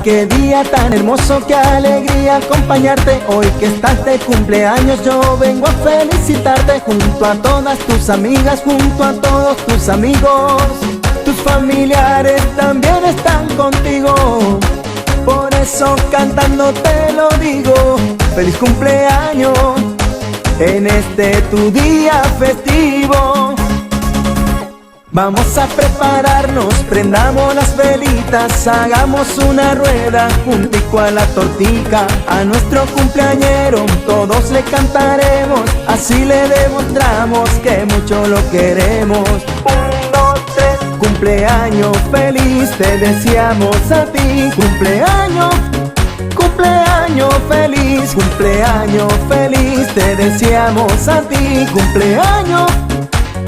qué día tan hermoso, qué alegría acompañarte. Hoy que estás de cumpleaños yo vengo a felicitarte. Junto a todas tus amigas, junto a todos tus amigos, tus familiares también están contigo. Por eso cantando te lo digo, feliz cumpleaños en este tu día festivo. Vamos a prepararnos, prendamos las velitas, hagamos una rueda juntico a la tortica. A nuestro cumpleañero todos le cantaremos, así le demostramos que mucho lo queremos. 1, 2, 3, cumpleaños feliz, te deseamos a ti. Cumpleaños, cumpleaños feliz, cumpleaños feliz, te deseamos a ti. Cumpleaños,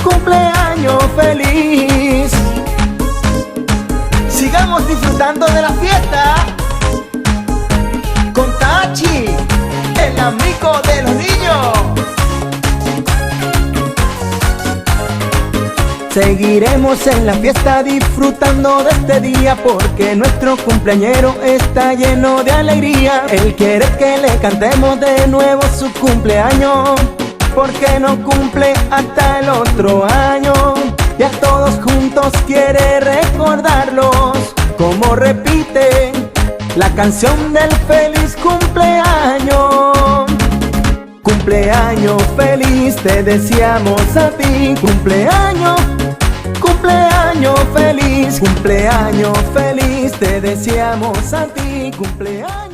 cumpleaños feliz. Sigamos disfrutando de la fiesta con Tachi, el amigo de los niños. Seguiremos en la fiesta disfrutando de este día, porque nuestro cumpleañero está lleno de alegría. Él quiere que le cantemos de nuevo su cumpleaños, porque no cumple hasta el otro año. Y a todos juntos quiere recordarlos, como repite la canción del feliz cumpleaños. Cumpleaños feliz, te deseamos a ti. Cumpleaños, cumpleaños feliz, cumpleaños feliz, te deseamos a ti. Cumpleaños.